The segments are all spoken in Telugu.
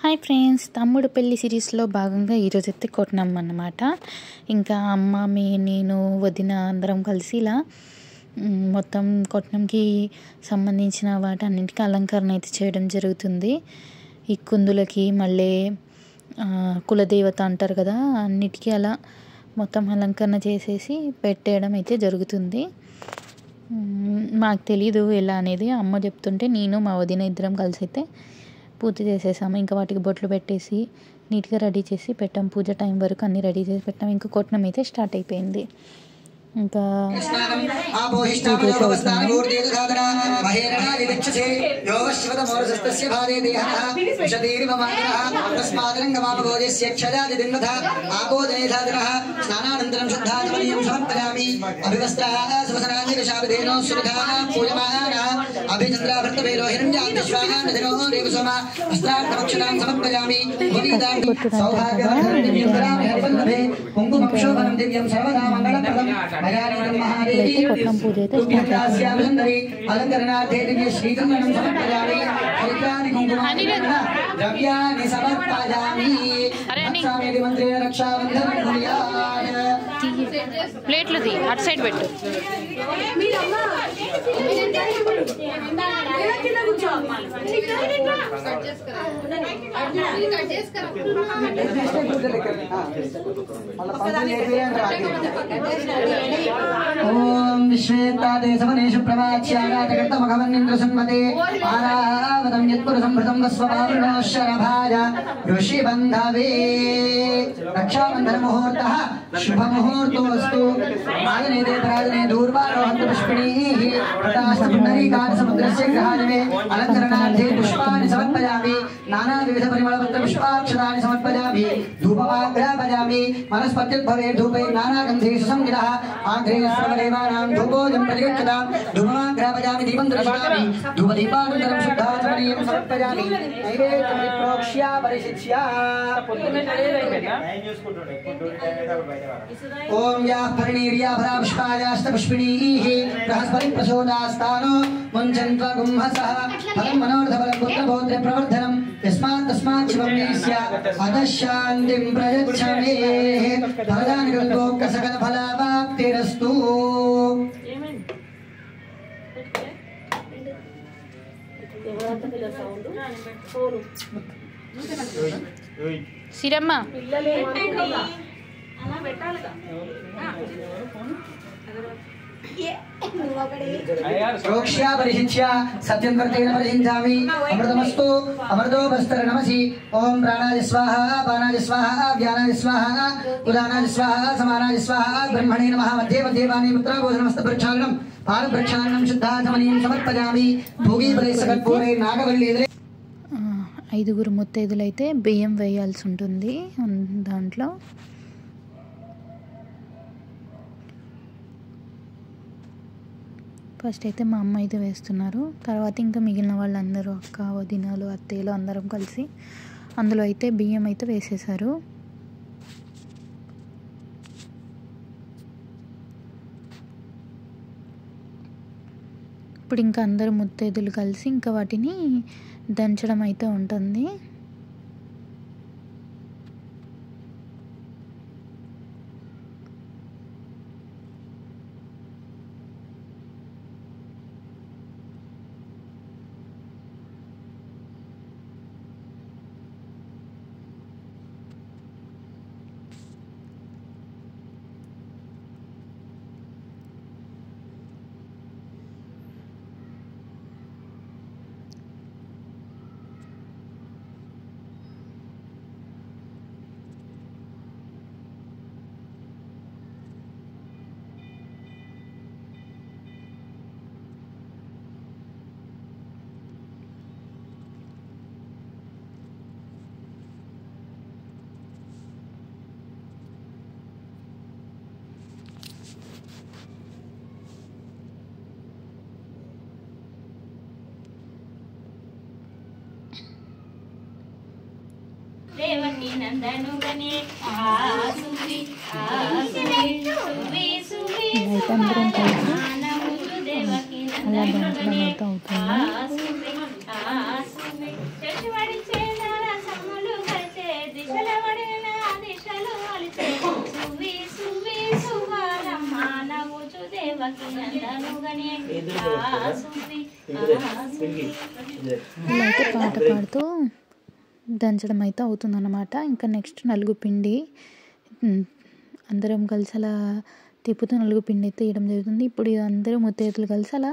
హాయ్ ఫ్రెండ్స్, తమ్ముడు పెళ్లి సిరీస్లో భాగంగా ఈరోజైతే కొట్టినాం అన్నమాట. ఇంకా అమ్మ నేను వదిన అందరం కలిసి ఇలా మొత్తం కొట్నంకి సంబంధించిన వాటన్నింటికి అలంకరణ అయితే చేయడం జరుగుతుంది. ఈ కుందులకి మళ్ళీ కులదేవత అంటారు కదా, అన్నిటికీ అలా మొత్తం అలంకరణ చేసేసి పెట్టేయడం అయితే జరుగుతుంది. మాకు తెలీదు ఎలా అనేది, అమ్మ చెప్తుంటే నేను మా వదిన ఇద్దరం కలిసి అయితే పూజ చేసేసాము. ఇంకా వాటికి బొట్లు పెట్టేసి నీట్గా రెడీ చేసి పెట్టాం. పూజ టైం వరకు అన్నీ రెడీ చేసి పెట్టాం. ఇంకా కొట్నం అయితే స్టార్ట్ అయిపోయింది. ఇంకా కొట్నం పూజ అయితే ప్లేట్లు అటు సైడ్ పెట్టు. ఓం విశ్వేతాదేశవనేషు ప్రవాచ్యారాటకర్తమఘవన్నింద్ర సన్మతే ఆరావతం యత్పుర సంభృతం వస్వపావృణో శరభాయ ఋషిబంధవే. రక్షాబంధన ముహూర్తః శుభముహూర్తోస్తు. మాదనేదే పరాజనే దూర్వారోహంతు పుష్పిణీః తటాస్తపుండరీకాని సముద్రస్య గ్రహాణమే అలంకరణార్థే పుష్పాన్ని సమర్పయామి. నానావిధ పరిమళపత్ర పుష్పాక్షతాన్ని సమర్పయామి. ధూపమాగ్రాపయామి. మనస్పత్యుద్భవే ధూపై నానాగంధేషు సంవిదః ఆగ్రేయస్రవదేవానాం ధూపోజం ప్రతిగచ్చతాం. ధూపమాగ్రాపయామి. దీపం దర్శయామి. ధూపదీపానంతరం శుద్ధాచమనీయం సమర్పయామి. నైవేద్యం విప్రోక్ష్య పరిశిచ్య. ఓం యాః పరిణీర్యాభరా పుష్పాయాస్త పుష్పిణీః బృహస్పతి ప్రచోదాస్తానో ముంచన్త్వ గుంహసః ఫలం మనోరథఫలం పుత్రపౌత్ర ప్రవర్ధనం యస్మాత్ తస్మాత్ శివం నేస్య అదశాంతిం ప్రయచ్చమే. ఫలదానకల్పోక్త సకల ఫలవాప్తిరస్తు. సిరమ్మ ప్రోక్ష్య పరిశిచ్య సత్యం వర్తేన పరిశించామి. అమృతమస్తు అమృతో భస్తర నమసి. ఓం ప్రాణాయ స్వాహ పానాయ స్వాహ వ్యానాయ స్వాహ ఉదానాయ స్వాహ సమానాయ స్వాహ. బ్రహ్మణే నమః. మధ్యే మధ్యే పానే ముద్రాభోజనమస్త ప్రక్షాళనం పాదప్రక్షాళనం శుద్ధాచమనీయం సమర్పయామి. భోగీపరే సకర్పూరే నాగవల్లి. 5 ముత్తైదులైతే బియ్యం వేయాల్సి ఉంటుంది దాంట్లో. ఫస్ట్ అయితే మా అమ్మ అయితే వేస్తున్నారు. తర్వాత ఇంకా మిగిలిన వాళ్ళందరూ అక్క వదినాలు అత్తయ్యలు అందరం కలిసి అందులో అయితే బియ్యం అయితే వేసేసారు. ఇప్పుడు ఇంకా అందరూ ముత్తైదులు కలిసి ఇంకా వాటిని దంచడం అయితే ఉంటుంది. देवकी नंदनु बने आसुरी आसुरी सुवी सुवी అందరం కలిసి आनमुतु देवकी అలా नंदनु దంచడం बने అయితే అవుతుంది. आसुरी आसुरी चचवाड़ी चेनारा समर దేవకి నందనుగనే ఆసువి ఇలా అయితే పాట పాడుతూ దంచడం అయితే అవుతుందన్నమాట. ఇంకా నెక్స్ట్ నలుగు పిండి అందరం కలిసి అలా తిప్పుతూ నలుగు పిండి అయితే వేయడం జరుగుతుంది. ఇప్పుడు అందరూ ముత్తైదులు కలిసి అలా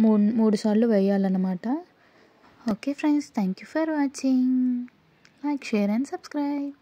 3 సార్లు వేయాలన్నమాట. Okay friends, thank you for watching. Like, share and subscribe.